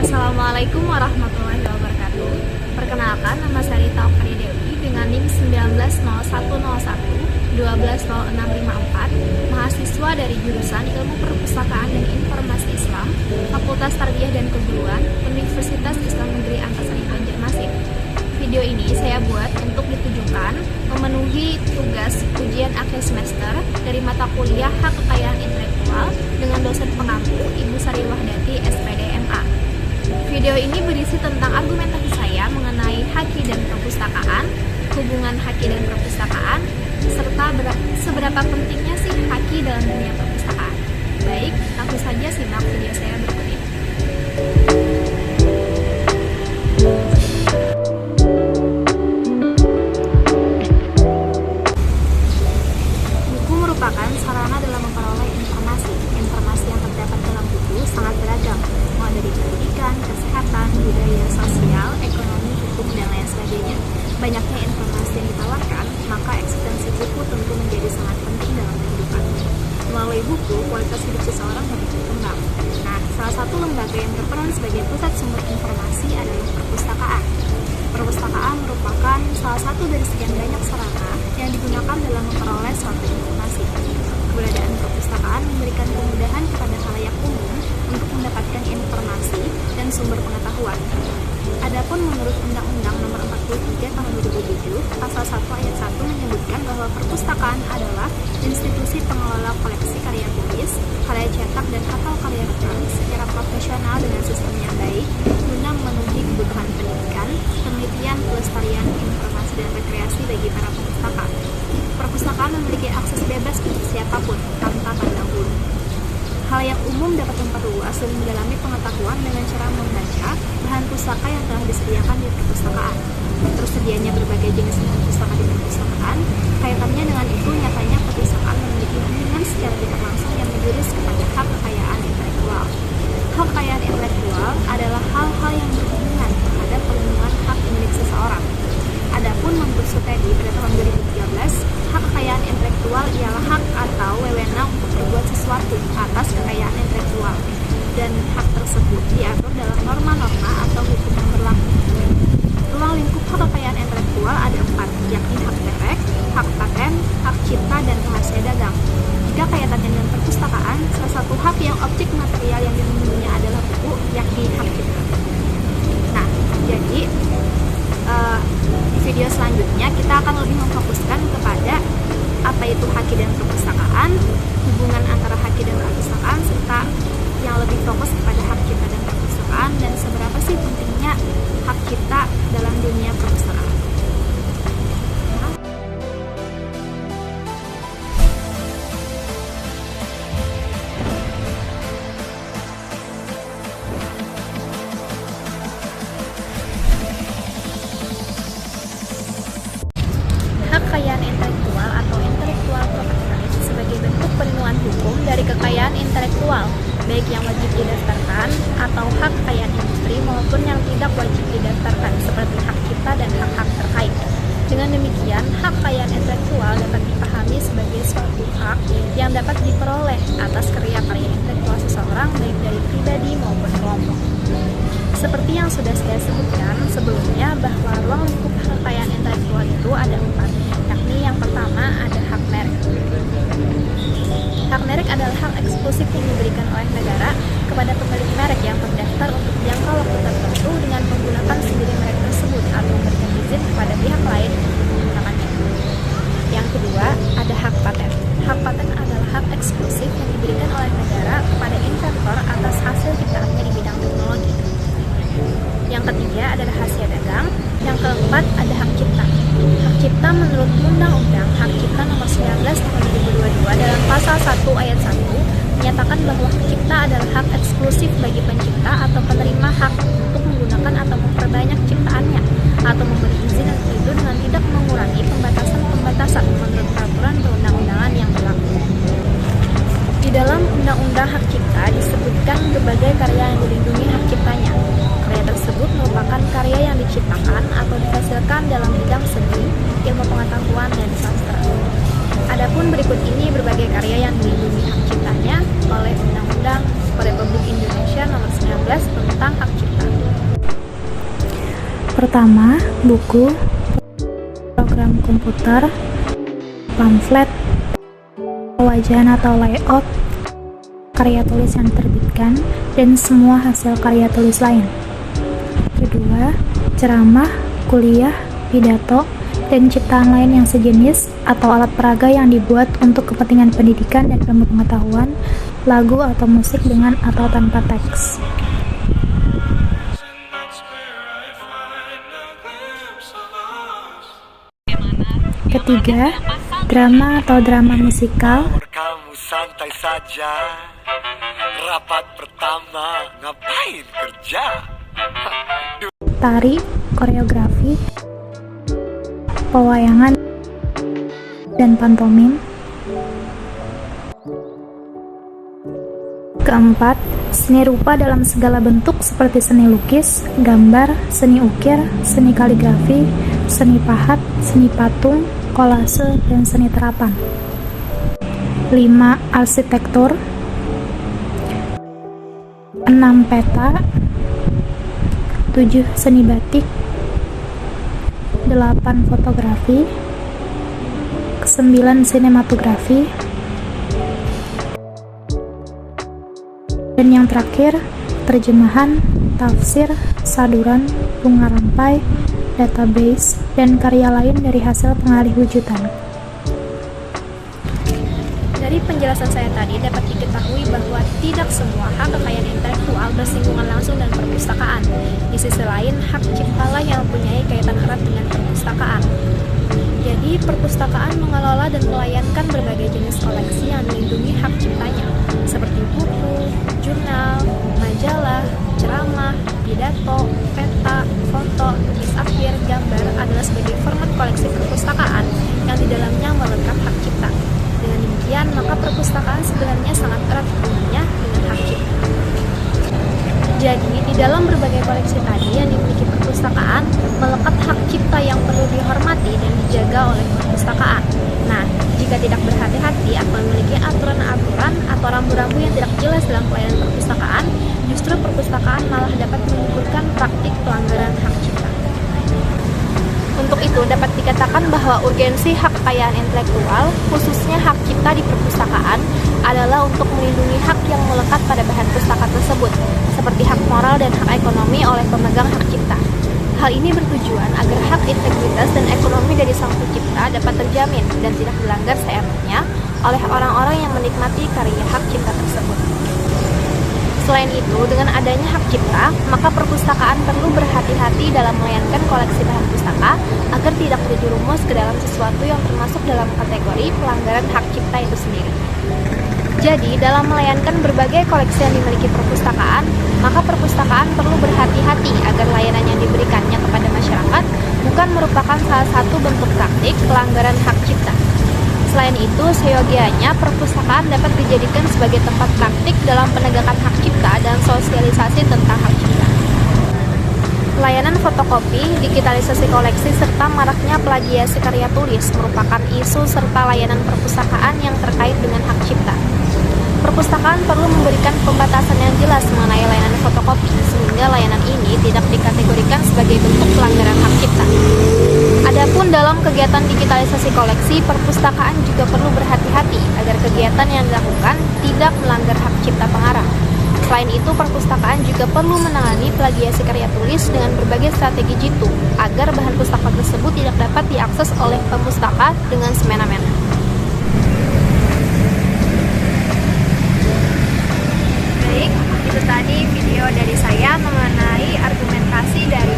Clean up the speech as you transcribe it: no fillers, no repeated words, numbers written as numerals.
Assalamualaikum warahmatullahi wabarakatuh. Perkenalkan, nama saya Rita Okari Dewi dengan NIM 190101 mahasiswa dari jurusan Ilmu Perpustakaan dan Informasi Islam, Fakultas Tarbiyah dan Keguruan, Universitas Islam Negeri Antasari Banjarmasin. Video ini saya buat untuk ditujukan memenuhi tugas ujian akhir semester dari mata kuliah Hak Kekayaan Intelektual dengan dosen pengampu Ibu Sari Wahdati, SPD MA. Video ini berisi tentang argumentasi saya mengenai haki dan perpustakaan, hubungan haki dan perpustakaan, serta seberapa pentingnya sih haki dalam dunia perpustakaan. Baik, langsung saja simak video saya berikut ini. Buku merupakan sarana dalam memperoleh informasi. Informasi yang terdapat dalam buku sangat beragam, mulai dari pendidikan, kesehatan, budaya, sosial, ekonomi, hukum, dan lain sebagainya. Banyaknya informasi yang ditawarkan, maka eksistensi buku tentu menjadi sangat penting dalam kehidupan. Melalui buku, kualitas hidup seseorang lebih berkembang. Nah, salah satu lembaga yang berperan sebagai pusat sumber informasi adalah perpustakaan. Perpustakaan merupakan salah satu dari sekian banyak sarana yang digunakan dalam memperoleh suatu informasi. Keberadaan perpustakaan memberikan kemudahan kepada khalayak umum untuk mendapatkan informasi dan sumber pengetahuan. Adapun menurut Undang-Undang Nomor 43 Tahun 2007, Pasal 1 Ayat 1 menyebutkan bahwa perpustakaan adalah institusi pengelola koleksi karya tulis, karya cetak, dan atau karya rekam secara profesional dengan sistem yang baik guna memenuhi kebutuhan pendidikan, penelitian, pelestarian, informasi, dan rekreasi bagi para pemustaka. Perpustakaan memiliki akses bebas untuk siapapun tanpa pandang bulu. Khalayak umum dapat memperluas dan mendalami pengetahuan dengan cara membaca bahan pustaka yang telah disediakan di perpustakaan. Tersedianya berbagai jenis bahan pustaka di perpustakaan, kaitannya dengan itu nyatanya perpustakaan memiliki hubungan secara tidak langsung yang menjurus kepada hak kekayaan intelektual. Hak kekayaan intelektual adalah hal-hal yang berhubungan terhadap perlindungan hak milik seseorang. Adapun menurut Sutedi pada tahun 2013, hak kekayaan intelektual ialah hak atau wewenang untuk berbuat sesuatu atas kekayaan intelektual, dan hak tersebut diatur dalam norma-norma atau hukum yang berlaku. Ruang lingkup hak kekayaan intelektual ada 4, yakni hak merek, hak paten, hak cipta, dan rahasia dagang. Jika kaitannya dengan perpustakaan, salah satu hak yang objek material yang dilindunginya adalah buku, yakni hak cipta. Nah, jadi di video selanjutnya kita akan lebih memfokuskan kepada apa itu haki dan perpustakaan, hubungan antara haki dan perpustakaan, serta yang lebih fokus kepada hak cipta dan perpustakaan, dan seberapa sih pentingnya hak cipta dalam dunia perpustakaan. Hak kekayaan intelektual atau intellectual property rights sebagai bentuk perlindungan hukum dari kekayaan intelektual, baik yang wajib didaftarkan atau hak kekayaan industri maupun yang tidak wajib didaftarkan seperti hak cipta dan hak-hak terkait. Dengan demikian, hak kekayaan intelektual dapat dipahami sebagai suatu hak yang dapat diperoleh atas karya-karya intelektual seseorang baik dari pribadi maupun kelompok. Seperti yang sudah saya sebutkan sebelumnya bahwa ruang lingkup hak kekayaan intelektual itu ada 4, yakni yang pertama ada hak merek. Hak merek adalah hak eksklusif yang diberikan oleh negara kepada pemilik merek yang terdaftar untuk jangka waktu tertentu dengan menggunakan sendiri merek tersebut atau memberikan izin kepada pihak lain untuk menggunakannya. Yang kedua, ada hak paten. Hak paten adalah hak eksklusif yang diberikan oleh negara kepada inventor atas hasil ciptaannya di bidang teknologi. Yang ketiga ada rahasia dagang. Yang keempat ada hak cipta. Hak cipta menurut Undang-Undang Hak Cipta Nomor 19 Tahun 2022 dalam Pasal 1 Ayat 1 menyatakan bahwa hak cipta adalah hak eksklusif bagi pencipta atau penerima hak untuk menggunakan atau memperbanyak ciptaannya atau memberi izin untuk itu dengan tidak mengurangi pembatasan-pembatasan menurut peraturan perundang-undangan yang berlaku. Di dalam Undang-Undang Hak Cipta disebutkan berbagai karya yang dilindungi hak ciptanya. Karya tersebut merupakan karya yang diciptakan atau dihasilkan dalam bidang seni, ilmu pengetahuan, dan sastra. Adapun berikut ini berbagai karya yang dilindungi hak ciptanya oleh Undang-Undang Republik Indonesia Nomor 19 tentang Hak Cipta. Pertama, buku, program komputer, pamflet, wajan atau layout, karya tulis yang diterbitkan, dan semua hasil karya tulis lain. Kedua, ceramah, kuliah, pidato, dan ciptaan lain yang sejenis atau alat peraga yang dibuat untuk kepentingan pendidikan dan ilmu pengetahuan, lagu atau musik dengan atau tanpa teks. Ketiga, drama atau drama musikal. Kamu santai saja. Rapat pertama ngapain kerja? Tari, koreografi, pewayangan, dan pantomim. Keempat, seni rupa dalam segala bentuk seperti seni lukis, gambar, seni ukir, seni kaligrafi, seni pahat, seni patung, kolase, dan seni terapan. 5. Arsitektur. 6. Peta. 7. Seni batik. 8. Fotografi. 9. Sinematografi. Dan yang terakhir, terjemahan, tafsir, saduran, bunga rampai, database, dan karya lain dari hasil pengalih wujudan. Dari penjelasan saya tadi dapat diketahui bahwa tidak semua hak kekayaan intelektual bersinggungan langsung dengan perpustakaan. Di sisi lain, hak ciptalah yang mempunyai kaitan erat dengan perpustakaan. Jadi, perpustakaan mengelola dan melayankan berbagai jenis koleksi yang dilindungi hak ciptanya, seperti buku, jurnal, majalah, ceramah, pidato, peta, foto, tulis akhir, gambar adalah sebagai format koleksi perpustakaan yang di dalamnya melengkap hak cipta. Dengan demikian, maka perpustakaan sebenarnya sangat erat hubungannya dengan hak cipta. Jadi, di dalam berbagai koleksi tadi yang dimiliki perpustakaan, melekat hak cipta yang perlu dihormati dan dijaga oleh perpustakaan. Nah, jika tidak berhati-hati atau memiliki aturan-aturan atau rambu-rambu yang tidak jelas dalam pelayanan perpustakaan, justru perpustakaan malah dapat menimbulkan praktik pelanggaran hak cipta. Untuk itu, dapat dikatakan bahwa urgensi hak kekayaan intelektual, khususnya hak cipta di perpustakaan, adalah untuk melindungi hak yang melekat pada bahan pustaka tersebut, seperti hak moral dan hak ekonomi oleh pemegang hak cipta. Hal ini bertujuan agar hak integritas dan ekonomi dari sang pencipta dapat terjamin dan tidak dilanggar seenaknya oleh orang-orang yang menikmati karya hak cipta tersebut. Selain itu, dengan adanya hak cipta, maka perpustakaan perlu berhati-hati dalam melayankan koleksi bahan pustaka agar tidak terjerumus ke dalam sesuatu yang termasuk dalam kategori pelanggaran hak cipta itu sendiri. Jadi, dalam melayankan berbagai koleksi yang dimiliki perpustakaan, maka perpustakaan perlu berhati-hati agar layanan yang diberikannya kepada masyarakat bukan merupakan salah satu bentuk praktik pelanggaran hak cipta. Selain itu, seyogianya perpustakaan dapat dijadikan sebagai tempat praktik dalam penegakan hak cipta dan sosialisasi tentang hak cipta. Layanan fotokopi, digitalisasi koleksi, serta maraknya plagiasi karya tulis merupakan isu serta layanan perpustakaan yang terkait dengan hak cipta. Perpustakaan perlu memberikan pembatasan yang jelas mengenai layanan fotokopi, sehingga layanan ini tidak dikategorikan sebagai bentuk pelanggaran hak cipta. Adapun dalam kegiatan digitalisasi koleksi, perpustakaan juga perlu berhati-hati agar kegiatan yang dilakukan tidak melanggar hak cipta pengarang. Selain itu, perpustakaan juga perlu menangani plagiasi karya tulis dengan berbagai strategi jitu, agar bahan pustaka tersebut tidak dapat diakses oleh pemustaka dengan semena-mena. Baik, itu tadi video dari saya mengenai argumentasi dari